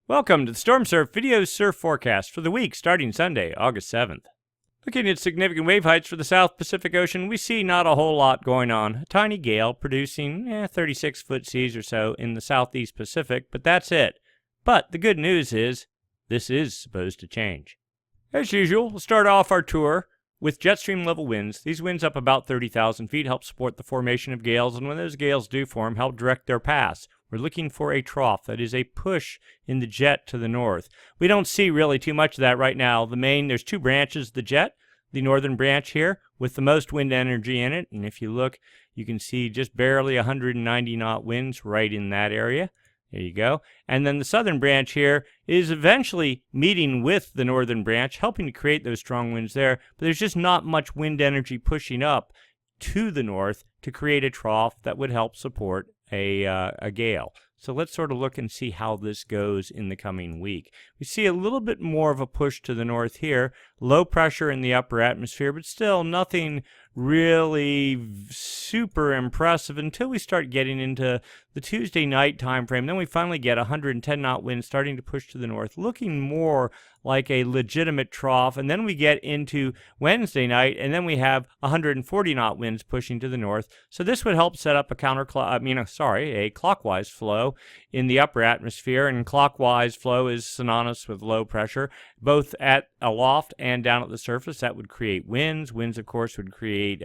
Welcome to the Stormsurf video surf forecast for the week starting Sunday, August 7th. Looking at significant wave heights for the South Pacific Ocean, we see not a whole lot going on. A tiny gale producing 36-foot seas or so in the Southeast Pacific, but that's it. But the good news is, this is supposed to change. As usual, we'll start off our tour with jet stream level winds. These winds up about 30,000 feet help support the formation of gales, and when those gales do form, help direct their paths. We're looking for a trough, that is a push in the jet to the north. We don't see really too much of that right now. There's two branches of the jet, the northern branch here with the most wind energy in it, and if you look, you can see just barely 190 knot winds right in that area. There you go. And then the southern branch here is eventually meeting with the northern branch, helping to create those strong winds there, but there's just not much wind energy pushing up to the north to create a trough that would help support a gale. So let's sort of look and see how this goes in the coming week. We see a little bit more of a push to the north here, low pressure in the upper atmosphere, but still nothing really super impressive until we start getting into the Tuesday night time frame. Then we finally get 110 knot winds starting to push to the north, looking more like a legitimate trough. And then we get into Wednesday night, and then we have 140 knot winds pushing to the north. So this would help set up a a clockwise flow in the upper atmosphere, and clockwise flow is synonymous with low pressure, both at aloft and down at the surface. That would create winds. Winds, of course, would create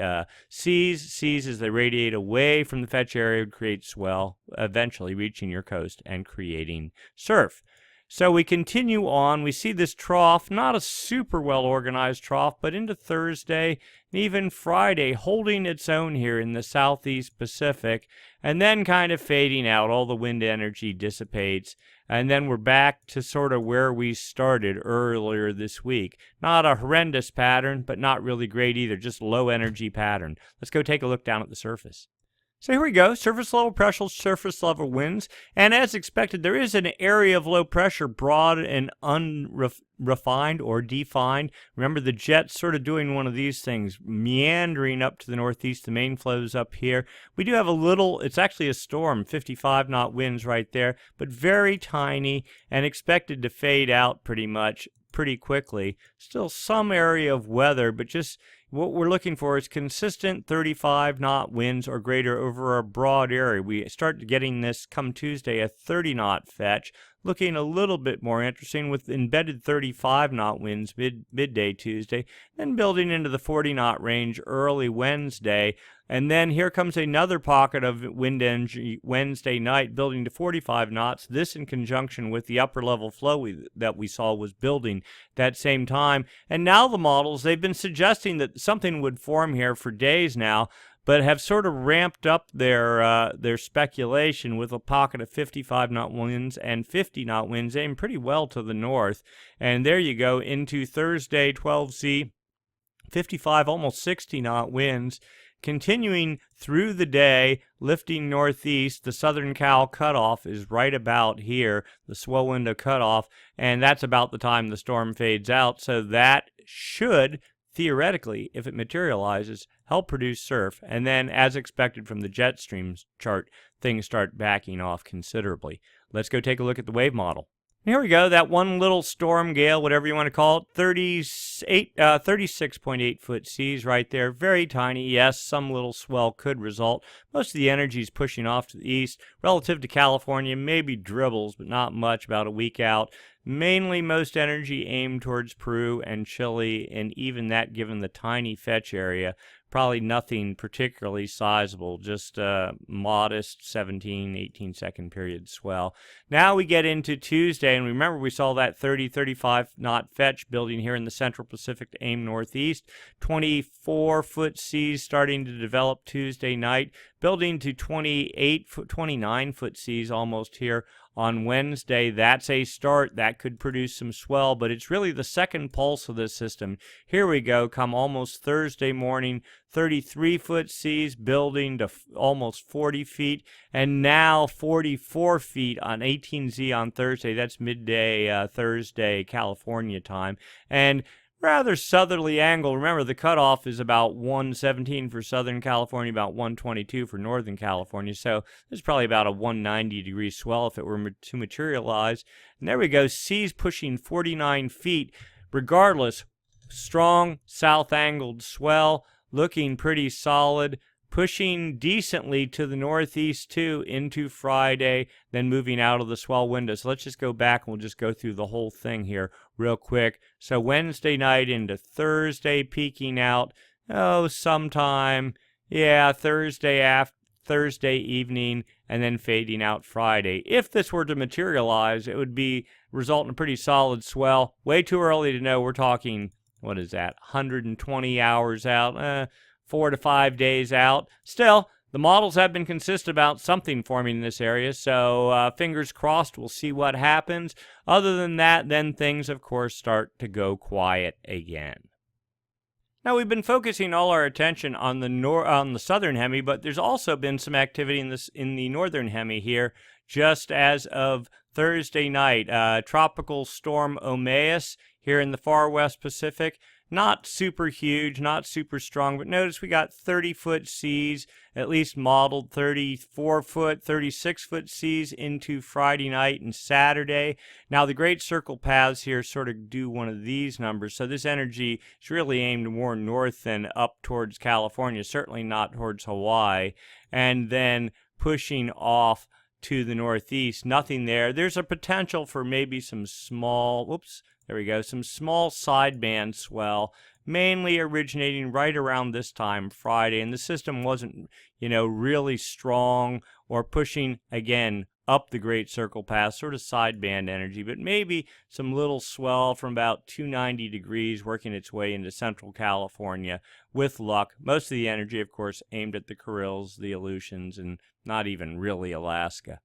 seas. Seas, as they radiate away from the fetch area, would create swell, eventually reaching your coast and creating surf. So we continue on. We see this trough, not a super well-organized trough, but into Thursday and even Friday, holding its own here in the Southeast Pacific, and then kind of fading out. All the wind energy dissipates, and then we're back to sort of where we started earlier this week. Not a horrendous pattern, but not really great either, just low energy pattern. Let's go take a look down at the surface. So here we go, surface level pressure, surface level winds, and as expected, there is an area of low pressure, broad and unrefined or defined. Remember, the jet's sort of doing one of these things, meandering up to the northeast. The main flow's up here. We do have a little, it's actually a storm, 55 knot winds right there, but very tiny and expected to fade out pretty quickly. Still some area of weather, but just what we're looking for is consistent 35 knot winds or greater over a broad area. We start getting this come Tuesday, a 30 knot fetch, looking a little bit more interesting with embedded 35 knot winds midday Tuesday, then building into the 40 knot range early Wednesday. And then here comes another pocket of wind energy Wednesday night, building to 45 knots. This in conjunction with the upper level flow that we saw was building that same time. And now the models, they've been suggesting that something would form here for days now, but have sort of ramped up their speculation with a pocket of 55 knot winds and 50 knot winds aimed pretty well to the north. And there you go, into Thursday, 12Z, 55, almost 60 knot winds. Continuing through the day, lifting northeast, the southern Cal cutoff is right about here, the swell window cutoff, and that's about the time the storm fades out. So that should, theoretically, if it materializes, help produce surf. And then, as expected from the jet streams chart, things start backing off considerably. Let's go take a look at the wave model. Here we go, that one little storm gale, whatever you want to call it, 36.8 foot seas right there, very tiny. Yes, some little swell could result. Most of the energy is pushing off to the east. Relative to California, maybe dribbles, but not much, about a week out. Mainly most energy aimed towards Peru and Chile, and even that given the tiny fetch area, probably nothing particularly sizable, just a modest 17, 18 second period swell. Now we get into Tuesday, and remember we saw that 30, 35 knot fetch building here in the Central Pacific to aim northeast. 24 foot seas starting to develop Tuesday night, building to 29 foot seas almost here on Wednesday. That's a start. That could produce some swell, but it's really the second pulse of this system. Here we go, come almost Thursday morning, 33 foot seas building to almost 40 feet, and now 44 feet on 18Z on Thursday. That's midday Thursday, California time. And rather southerly angle. Remember, the cutoff is about 117 for Southern California, about 122 for Northern California. So there's probably about a 190-degree swell if it were to materialize. And there we go, seas pushing 49 feet. Regardless, strong south-angled swell, looking pretty solid, pushing decently to the northeast too into Friday, then moving out of the swell window. So let's just go back and we'll just go through the whole thing here real quick. So Wednesday night into Thursday, peaking out, sometime, Thursday evening, and then fading out Friday. If this were to materialize, it would result in a pretty solid swell. Way too early to know. We're talking, 120 hours out, 4 to 5 days out. Still, the models have been consistent about something forming in this area, so fingers crossed, we'll see what happens. Other than that, then things, of course, start to go quiet again. Now, we've been focusing all our attention on the southern hemi, but there's also been some activity in the northern hemi here, just as of Thursday night. Tropical storm Omeus here in the far west Pacific. Not super huge, not super strong, but notice we got 30-foot seas, at least modeled 34-foot, 36-foot seas into Friday night and Saturday. Now, the great circle paths here sort of do one of these numbers, so this energy is really aimed more north than up towards California, certainly not towards Hawaii, and then pushing off to the northeast. Nothing there. There's a potential for maybe some small, some small sideband swell, mainly originating right around this time Friday, and the system wasn't, really strong or pushing, again, up the Great Circle Path, sort of sideband energy, but maybe some little swell from about 290 degrees working its way into central California with luck. Most of the energy, of course, aimed at the Kurils, the Aleutians, and not even really Alaska.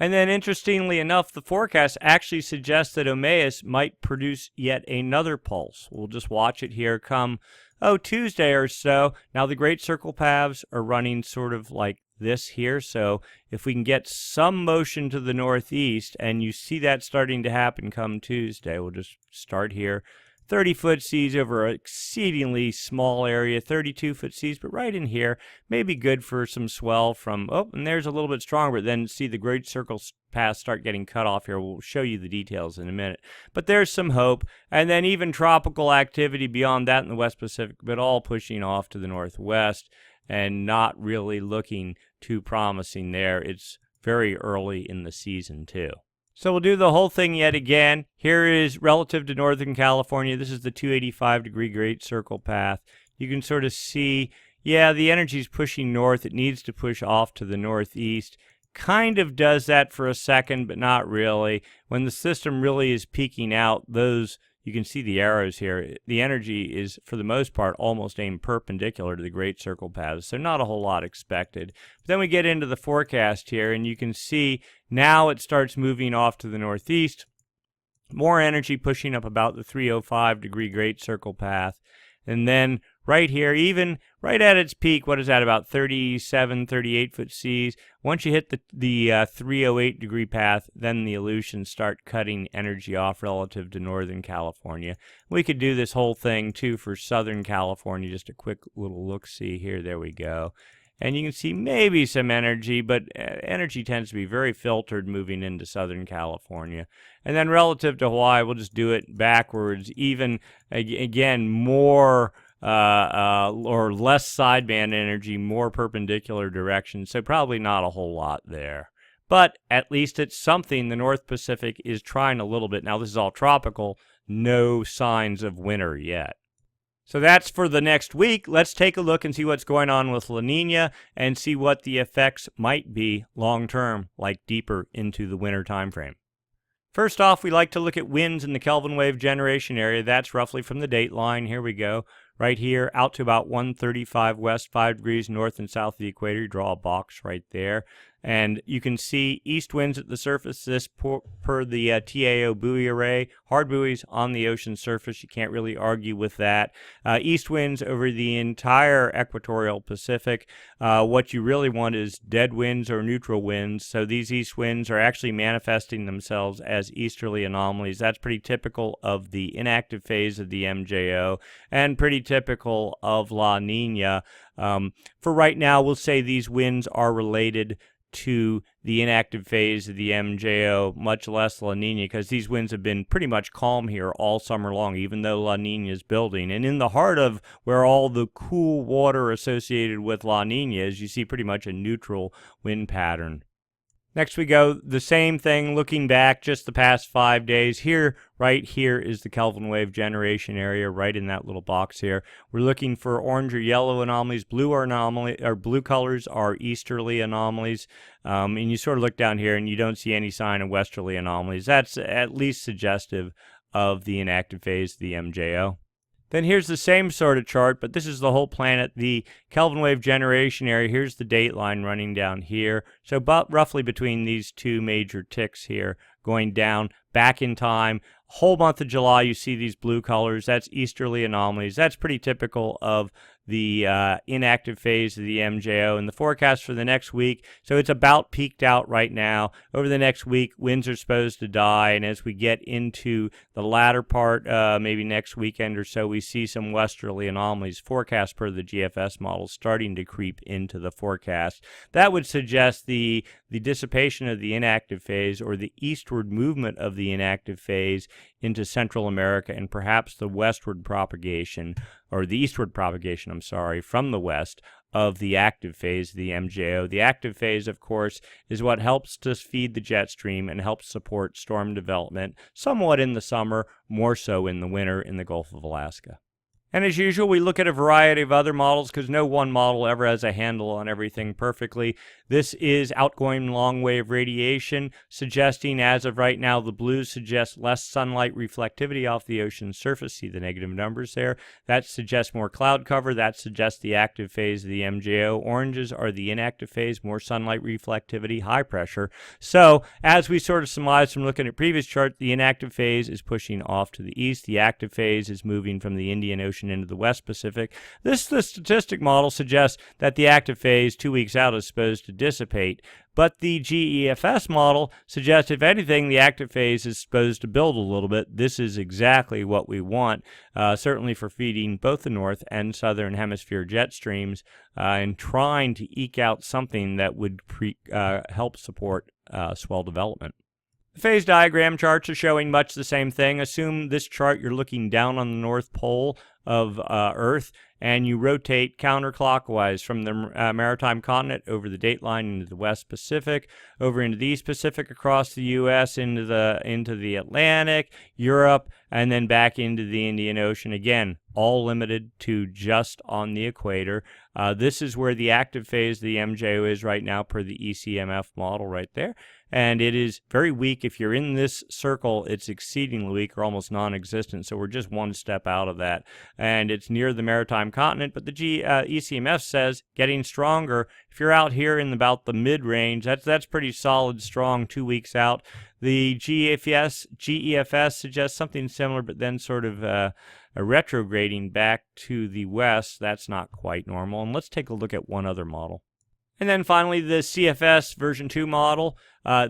And then, interestingly enough, the forecast actually suggests that Omeus might produce yet another pulse. We'll just watch it here come, Tuesday or so. Now, the Great Circle Paths are running sort of like this here, so if we can get some motion to the northeast, and you see that starting to happen come Tuesday, we'll just start here. 30-foot seas over an exceedingly small area, 32-foot seas, but right in here, may be good for some swell from, and there's a little bit stronger, but then see the Great Circle Paths start getting cut off here. We'll show you the details in a minute. But there's some hope, and then even tropical activity beyond that in the West Pacific, but all pushing off to the northwest and not really looking too promising there. It's very early in the season, too. So we'll do the whole thing yet again. Here is relative to Northern California. This is the 285-degree Great Circle Path. You can sort of see, the energy is pushing north. It needs to push off to the northeast. Kind of does that for a second, but not really. When the system really is peaking out, you can see the arrows here. The energy is, for the most part, almost aimed perpendicular to the Great Circle Paths, so not a whole lot expected. But then we get into the forecast here, and you can see now it starts moving off to the northeast. More energy pushing up about the 305-degree Great Circle Path. And then right here, even right at its peak, what is that, about 37, 38-foot seas? Once you hit the 308-degree path, then the Aleutians start cutting energy off relative to Northern California. We could do this whole thing, too, for Southern California. Just a quick little look-see here. There we go. And you can see maybe some energy, but energy tends to be very filtered moving into Southern California. And then relative to Hawaii, we'll just do it backwards, even, again, more or less sideband energy, more perpendicular direction, so probably not a whole lot there. But at least it's something. The North Pacific is trying a little bit. Now, this is all tropical, no signs of winter yet. So that's for the next week. Let's take a look and see what's going on with La Nina and see what the effects might be long-term, like deeper into the winter time frame. First off, we like to look at winds in the Kelvin wave generation area. That's roughly from the date line. Here we go. Right here, out to about 135 west, 5 degrees north and south of the equator. You draw a box right there. And you can see east winds at the surface, this per the TAO buoy array. Hard buoys on the ocean surface, you can't really argue with that. East winds over the entire equatorial Pacific. What you really want is dead winds or neutral winds. So these east winds are actually manifesting themselves as easterly anomalies. That's pretty typical of the inactive phase of the MJO and pretty typical of La Nina. For right now, we'll say these winds are related to the inactive phase of the MJO, much less La Nina, because these winds have been pretty much calm here all summer long, even though La Nina is building. And in the heart of where all the cool water associated with La Nina is, you see pretty much a neutral wind pattern. Next we go, the same thing, looking back just the past 5 days. Here, right here is the Kelvin wave generation area, right in that little box here. We're looking for orange or yellow anomalies. Blue colors are easterly anomalies. And you sort of look down here and you don't see any sign of westerly anomalies. That's at least suggestive of the inactive phase of the MJO. Then here's the same sort of chart, but this is the whole planet. The Kelvin wave generation area, here's the date line running down here. So about roughly between these two major ticks here, going down back in time. Whole month of July, you see these blue colors. That's easterly anomalies. That's pretty typical of the inactive phase of the MJO. And the forecast for the next week, so it's about peaked out right now. Over the next week, winds are supposed to die, and as we get into the latter part, maybe next weekend or so, we see some westerly anomalies forecast per the GFS model starting to creep into the forecast. That would suggest the dissipation of the inactive phase, or the eastward movement of the inactive phase into Central America, and perhaps the westward propagation, or the eastward propagation, from the west of the active phase of the MJO. The active phase, of course, is what helps to feed the jet stream and helps support storm development, somewhat in the summer, more so in the winter in the Gulf of Alaska. And as usual, we look at a variety of other models because no one model ever has a handle on everything perfectly. This is outgoing long wave radiation, suggesting as of right now, the blues suggest less sunlight reflectivity off the ocean surface. See the negative numbers there. That suggests more cloud cover. That suggests the active phase of the MJO. Oranges are the inactive phase, more sunlight reflectivity, high pressure. So as we sort of surmise from looking at previous chart, the inactive phase is pushing off to the east. The active phase is moving from the Indian Ocean into the West Pacific. The statistic model suggests that the active phase 2 weeks out is supposed to dissipate, but the GEFS model suggests, if anything, the active phase is supposed to build a little bit. This is exactly what we want, certainly for feeding both the north and southern hemisphere jet streams, and trying to eke out something that would help support swell development. The phase diagram charts are showing much the same thing. Assume this chart you're looking down on the North Pole of Earth, and you rotate counterclockwise from the maritime continent over the dateline into the West Pacific, over into the East Pacific, across the U.S., into the Atlantic, Europe, and then back into the Indian Ocean. Again, all limited to just on the equator. This is where the active phase of the MJO is right now per the ECMF model right there. And it is very weak. If you're in this circle, it's exceedingly weak or almost non-existent. So we're just one step out of that. And it's near the maritime continent. But the ECMF says getting stronger. If you're out here in about the mid-range, that's pretty solid, strong 2 weeks out. The GEFS suggests something similar, but then sort of a retrograding back to the west. That's not quite normal. And let's take a look at one other model. And then finally, the CFS version 2 model.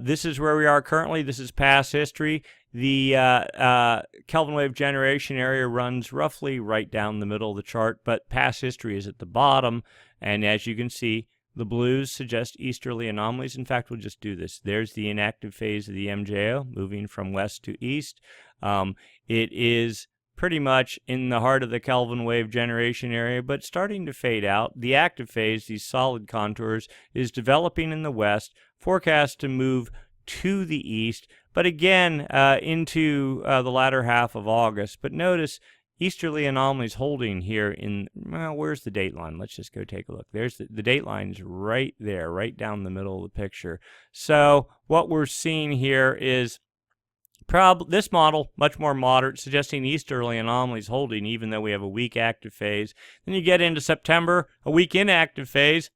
This is where we are currently. This is past history. The Kelvin wave generation area runs roughly right down the middle of the chart, but past history is at the bottom. And as you can see, the blues suggest easterly anomalies. In fact, we'll just do this. There's the inactive phase of the MJO moving from west to east. It is pretty much in the heart of the Kelvin wave generation area, but starting to fade out. The active phase, these solid contours, is developing in the west, forecast to move to the east, but again into the latter half of August. But notice easterly anomalies holding here in, well, where's the date line? Let's just go take a look. There's the date line's right there, right down the middle of the picture. So what we're seeing here is this model, much more moderate, suggesting easterly anomalies holding even though we have a weak active phase. Then you get into September, a weak inactive phase,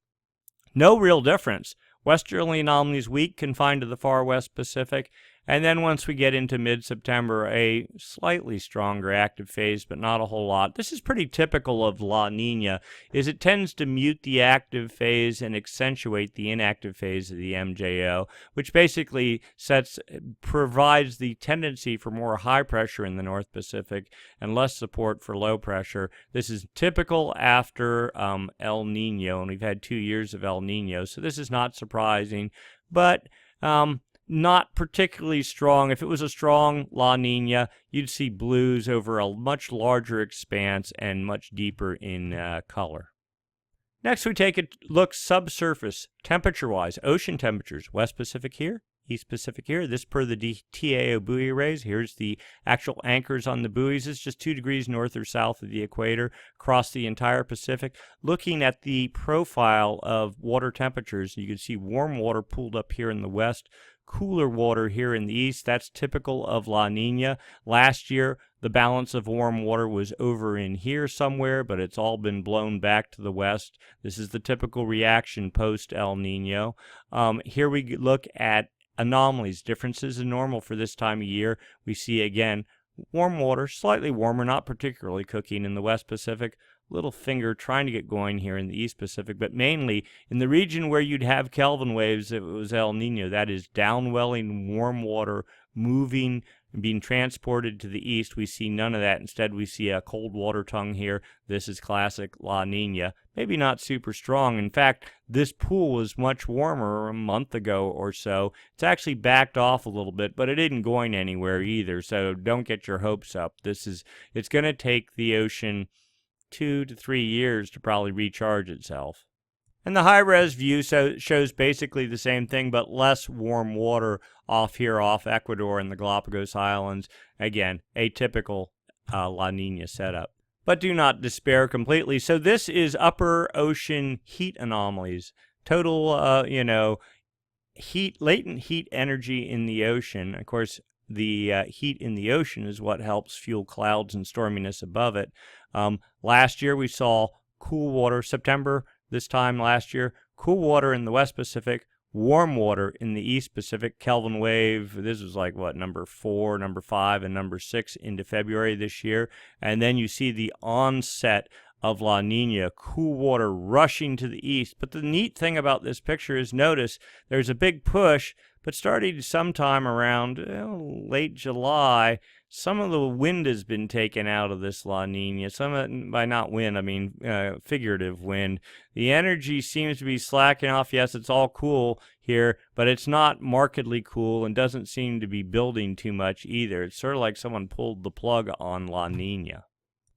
no real difference. Westerly anomalies weak, confined to the far west Pacific. And then once we get into mid-September, a slightly stronger active phase, but not a whole lot. This is pretty typical of La Nina, is it tends to mute the active phase and accentuate the inactive phase of the MJO, which basically provides the tendency for more high pressure in the North Pacific and less support for low pressure. This is typical after El Nino, and we've had 2 years of El Nino, so this is not surprising, but not particularly strong. If it was a strong La Nina, you'd see blues over a much larger expanse and much deeper in color. Next, we take a look subsurface, temperature-wise, ocean temperatures, West Pacific here, East Pacific here. This per the TAO buoy arrays. Here's the actual anchors on the buoys. It's just 2 degrees north or south of the equator across the entire Pacific. Looking at the profile of water temperatures, you can see warm water pooled up here in the west, cooler water here in the east. That's typical of La Nina. Last year, the balance of warm water was over in here somewhere, but it's all been blown back to the west. This is the typical reaction post El Nino. Here we look at anomalies, differences in normal for this time of year. We see again warm water, slightly warmer, not particularly cooking in the West Pacific. Little finger trying to get going here in the East Pacific, but mainly in the region where you'd have Kelvin waves if it was El Nino. That is downwelling warm water moving and being transported to the east. We see none of that. Instead, we see a cold water tongue here. This is classic La Nina. Maybe not super strong. In fact, this pool was much warmer a month ago or so. It's actually backed off a little bit, but it isn't going anywhere either, so don't get your hopes up. It's going to take the ocean 2 to 3 years to probably recharge itself. And the high-res view shows basically the same thing, but less warm water off here, off Ecuador and the Galapagos Islands. Again, atypical La Nina setup. But do not despair completely. So this is upper ocean heat anomalies. Total, latent heat energy in the ocean. Of course, the heat in the ocean is what helps fuel clouds and storminess above it. Last year we saw cool water, September this time last year, cool water in the West Pacific, warm water in the East Pacific, Kelvin wave. This was like, number 4, number 5, and number 6 into February this year. And then you see the onset of La Nina, cool water rushing to the east. But the neat thing about this picture is notice there's a big push, but starting sometime around late July, some of the wind has been taken out of this La Nina. By not wind, I mean figurative wind. The energy seems to be slacking off. Yes, it's all cool here, but it's not markedly cool and doesn't seem to be building too much either. It's sort of like someone pulled the plug on La Nina.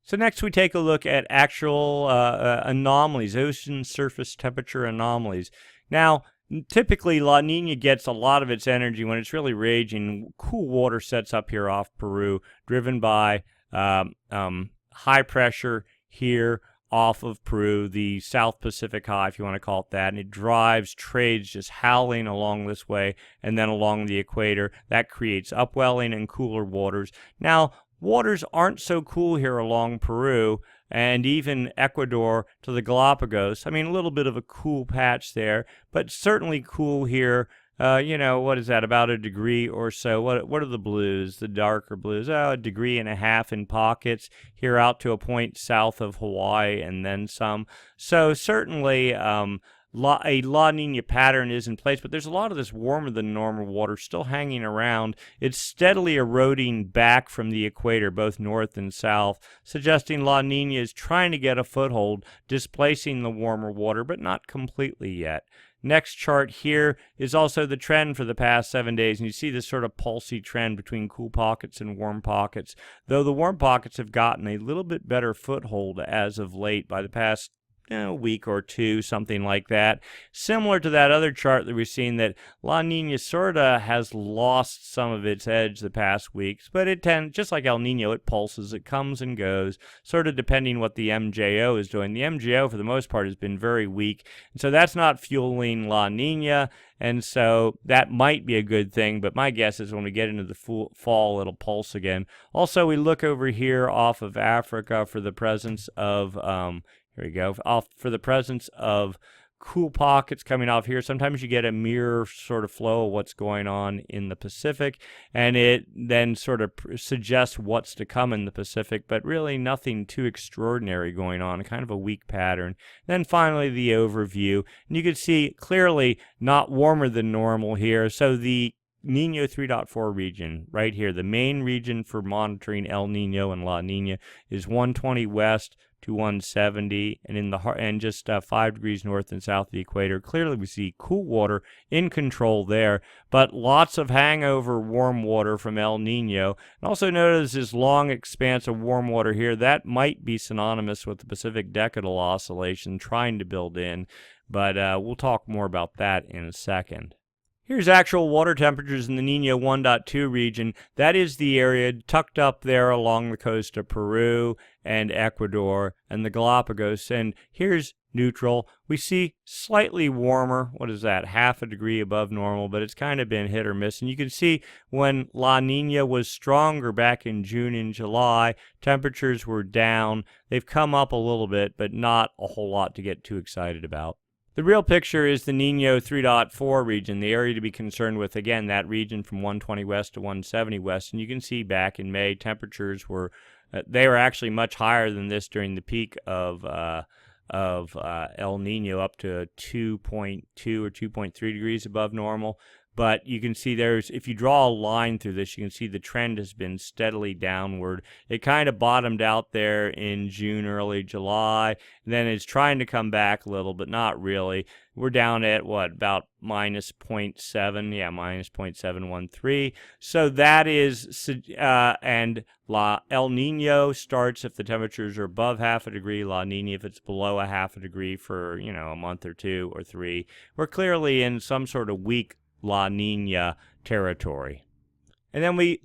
So next we take a look at actual anomalies, ocean surface temperature anomalies. Now, typically, La Nina gets a lot of its energy when it's really raging. Cool water sets up here off Peru, driven by high pressure here off of Peru, the South Pacific High, if you want to call it that, and it drives trades just howling along this way and then along the equator. That creates upwelling and cooler waters. Now, waters aren't so cool here along Peru and even Ecuador to the Galapagos. I mean, a little bit of a cool patch there, but certainly cool here. What is that, about a degree or so? What are the blues, the darker blues? A degree and a half in pockets here out to a point south of Hawaii and then some. So certainly a La Nina pattern is in place, but there's a lot of this warmer than normal water still hanging around. It's steadily eroding back from the equator, both north and south, suggesting La Nina is trying to get a foothold, displacing the warmer water, but not completely yet. Next chart here is also the trend for the past 7 days, and you see this sort of pulsy trend between cool pockets and warm pockets, though the warm pockets have gotten a little bit better foothold as of late by the past week or two, something like that. Similar to that other chart that we've seen, that La Nina sort of has lost some of its edge the past weeks, but it tends, just like El Nino, it pulses, it comes and goes, sort of depending what the MJO is doing. The MJO, for the most part, has been very weak, and so that's not fueling La Nina, and so that might be a good thing, but my guess is when we get into the fall, it'll pulse again. Also, we look over here off of Africa for the presence of for the presence of cool pockets coming off here. Sometimes you get a mirror sort of flow of what's going on in the Pacific, and it then sort of suggests what's to come in the Pacific, but really nothing too extraordinary going on, kind of a weak pattern. Then finally the overview, and you can see clearly not warmer than normal here. So the Nino 3.4 region right here, the main region for monitoring El Nino and La Nina, is 120 west to 170, and in the and just 5 degrees north and south of the equator. Clearly we see cool water in control there, but lots of hangover warm water from El Nino. And also notice this long expanse of warm water here. That might be synonymous with the Pacific Decadal Oscillation trying to build in, but we'll talk more about that in a second. Here's actual water temperatures in the Nino 1.2 region. That is the area tucked up there along the coast of Peru and Ecuador and the Galapagos. And here's neutral. We see slightly warmer. What is that? Half a degree above normal, but it's kind of been hit or miss. And you can see when La Nina was stronger back in June and July, temperatures were down. They've come up a little bit, but not a whole lot to get too excited about. The real picture is the Nino 3.4 region, the area to be concerned with, again, that region from 120 west to 170 west. And you can see back in May, temperatures were, they were actually much higher than this during the peak of El Nino, up to 2.2 or 2.3 degrees above normal. But you can see if you draw a line through this, you can see the trend has been steadily downward. It kind of bottomed out there in June, early July. Then it's trying to come back a little, but not really. We're down at about minus 0.7, minus 0.713. So that is, and El Nino starts if the temperatures are above half a degree, La Nina if it's below a half a degree for, a month or 2 or 3. We're clearly in some sort of weak La Nina territory. And then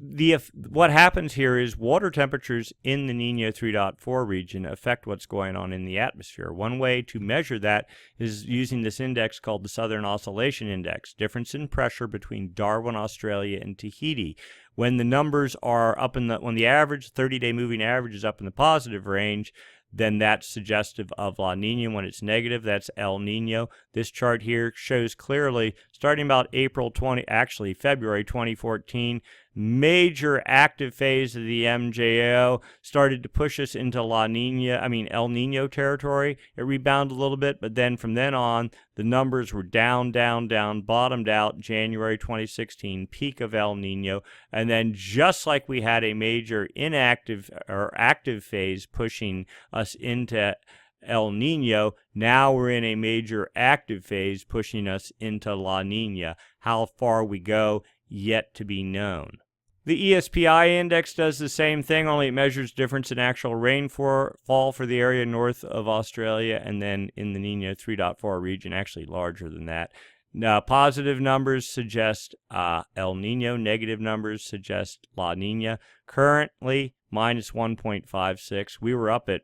what happens here is water temperatures in the Nino 3.4 region affect what's going on in the atmosphere. One way to measure that is using this index called the Southern Oscillation Index, difference in pressure between Darwin, Australia, and Tahiti. When the numbers are up when the average 30-day moving average is up in the positive range, then that's suggestive of La Nina. When it's negative, that's El Nino. This chart here shows clearly, starting about February 2014, major active phase of the MJO started to push us into El Nino territory. It rebounded a little bit, but then from then on, the numbers were down, bottomed out January 2016, peak of El Nino, and then just like we had a major inactive or active phase pushing us into El Nino, now we're in a major active phase pushing us into La Nina. How far we go, yet to be known. The ESPI index does the same thing, only it measures difference in actual rainfall for the area north of Australia, and then in the Nino 3.4 region, actually larger than that. Now, positive numbers suggest El Nino, negative numbers suggest La Nina. Currently, minus 1.56. We were up at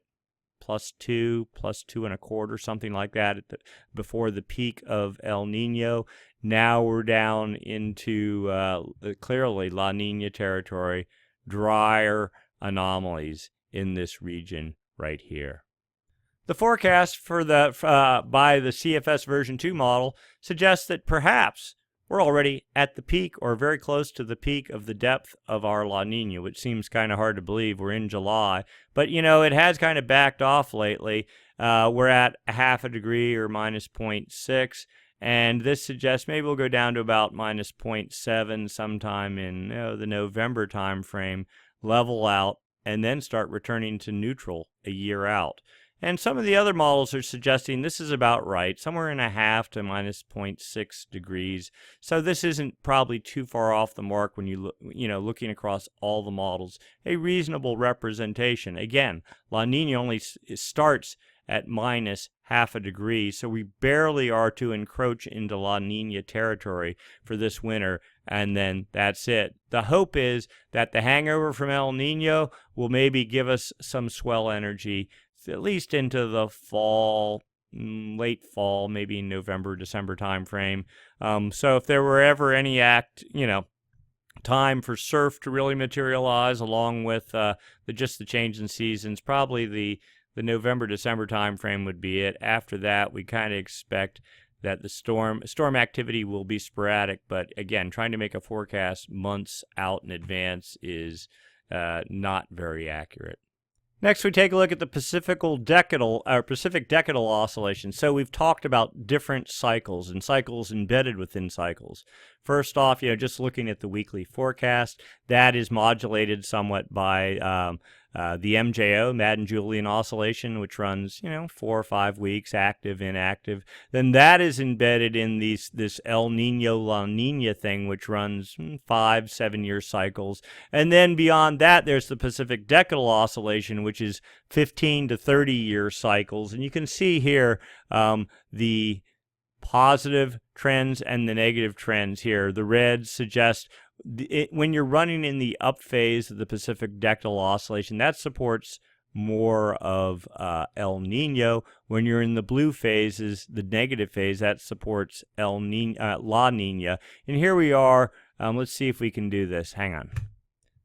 +2, +2.25, something like that before the peak of El Nino. Now we're down into clearly La Nina territory, drier anomalies in this region right here. The forecast for by the CFS version 2 model suggests that perhaps we're already at the peak or very close to the peak of the depth of our La Nina, which seems kind of hard to believe. We're in July, but it has kind of backed off lately. We're at a half a degree or minus 0.6. And this suggests maybe we'll go down to about minus 0.7 sometime in the November time frame, level out, and then start returning to neutral a year out. And some of the other models are suggesting this is about right, somewhere in a half to minus 0.6 degrees. So this isn't probably too far off the mark when looking across all the models. A reasonable representation. Again, La Nina only starts at minus half a degree, so we barely are to encroach into La Nina territory for this winter, and then that's it. The hope is that the hangover from El Nino will maybe give us some swell energy, at least into the fall, late fall, maybe November, December time frame. So if there were ever any time for surf to really materialize, along with just the change in seasons, probably the November-December time frame would be it. After that, we kind of expect that the storm activity will be sporadic, but again, trying to make a forecast months out in advance is not very accurate. Next, we take a look at the Pacific decadal oscillation. So we've talked about different cycles and cycles embedded within cycles. First off, just looking at the weekly forecast, that is modulated somewhat by the MJO, Madden-Julian oscillation, which runs, 4 or 5 weeks, active, inactive. Then that is embedded in this El Nino, La Nina thing, which runs 5-7 year cycles. And then beyond that, there's the Pacific decadal oscillation, which is 15 to 30-year cycles. And you can see here the positive trends and the negative trends here. The reds suggest when you're running in the up phase of the Pacific decadal oscillation, that supports more of El Nino. When you're in the blue phases, the negative phase, that supports La Nina. And here we are. Let's see if we can do this. Hang on.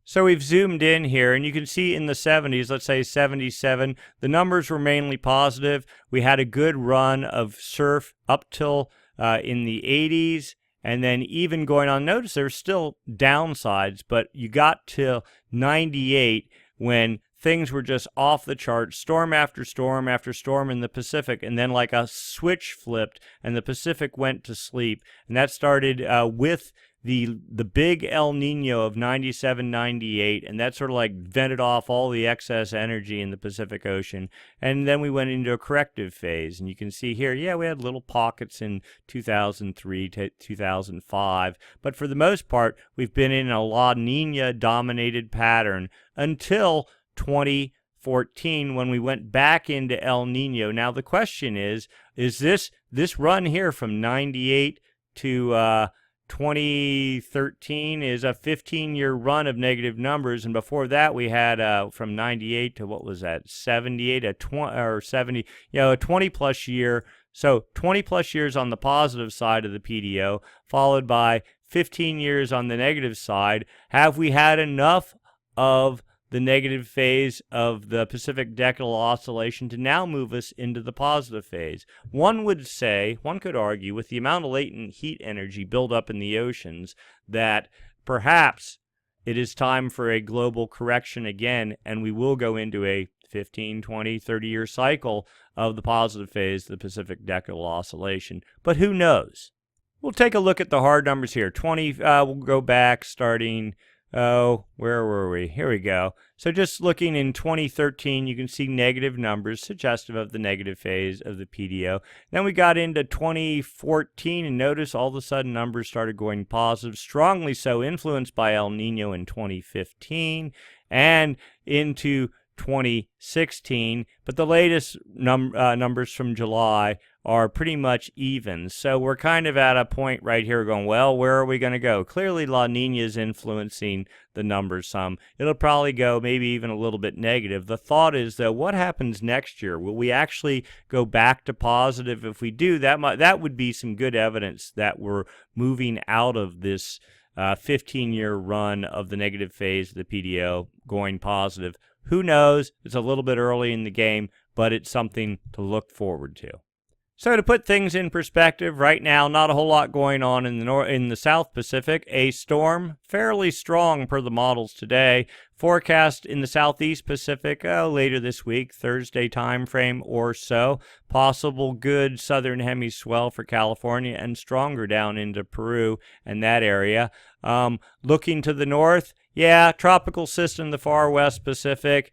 So we've zoomed in here, and you can see in the 70s, let's say 77, the numbers were mainly positive. We had a good run of surf up till in the 80s. And then even going on, notice there's still downsides, but you got to 98 when things were just off the charts, storm after storm after storm in the Pacific, and then like a switch flipped and the Pacific went to sleep. And that started with the big El Nino of 97, 98, and that sort of like vented off all the excess energy in the Pacific Ocean. And then we went into a corrective phase, and you can see here, we had little pockets in 2003 to 2005, but for the most part, we've been in a La Nina dominated pattern until 2014 when we went back into El Nino. Now the question is this run here from 98 to 2013 is a 15-year run of negative numbers, and before that we had from 98 to what was that, 78, a 20-plus year. So 20-plus years on the positive side of the PDO, followed by 15 years on the negative side. Have we had enough of the negative phase of the Pacific decadal oscillation to now move us into the positive phase? One could argue, with the amount of latent heat energy built up in the oceans, that perhaps it is time for a global correction again, and we will go into a 15, 20, 30-year cycle of the positive phase of the Pacific decadal oscillation. But who knows? We'll take a look at the hard numbers here. We'll go back starting... where were we? Here we go. So just looking in 2013, you can see negative numbers suggestive of the negative phase of the PDO. Then we got into 2014, and notice all of a sudden numbers started going positive, strongly so, influenced by El Nino in 2015, and into 2016, but the latest numbers from July are pretty much even. So we're kind of at a point right here going, well, where are we going to go? Clearly La Nina is influencing the numbers some. It'll probably go maybe even a little bit negative. The thought is, though, what happens next year? Will we actually go back to positive? If we do, that would be some good evidence that we're moving out of this 15-year run of the negative phase of the PDO going positive. Who knows? It's a little bit early in the game, but it's something to look forward to. So to put things in perspective, right now, not a whole lot going on in the South Pacific. A storm, fairly strong per the models today. Forecast in the Southeast Pacific later this week, Thursday time frame or so. Possible good southern hemi swell for California and stronger down into Peru and that area. Looking to the north, tropical system in the far west Pacific.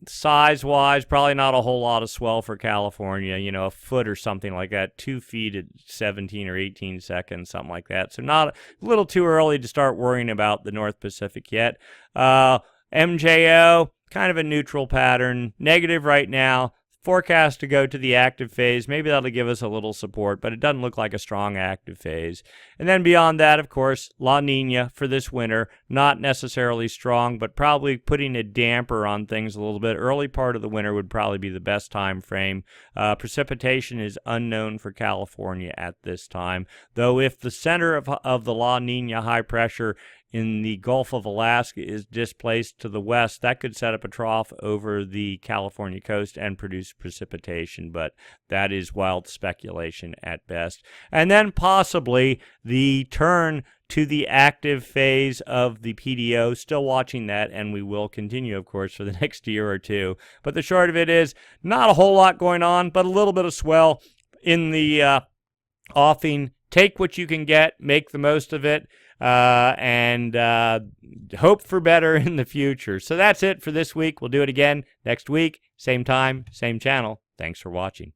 Size-wise, probably not a whole lot of swell for California, a foot or something like that, 2 feet at 17 or 18 seconds, something like that. So not a little too early to start worrying about the North Pacific yet. MJO, kind of a neutral pattern, negative right now. Forecast to go to the active phase. Maybe that'll give us a little support, but it doesn't look like a strong active phase. And then beyond that, of course, La Nina for this winter. Not necessarily strong, but probably putting a damper on things a little bit. Early part of the winter would probably be the best time frame. Precipitation is unknown for California at this time, though if the center of the La Nina high pressure in the Gulf of Alaska is displaced to the west, that could set up a trough over the California coast and produce precipitation, but that is wild speculation at best. And then possibly the turn to the active phase of the PDO, still watching that, and we will continue, of course, for the next year or two. But the short of it is, not a whole lot going on, but a little bit of swell in the offing. Take what you can get, make the most of it, and hope for better in the future. So that's it for this week. We'll do it again next week, same time, same channel. Thanks for watching.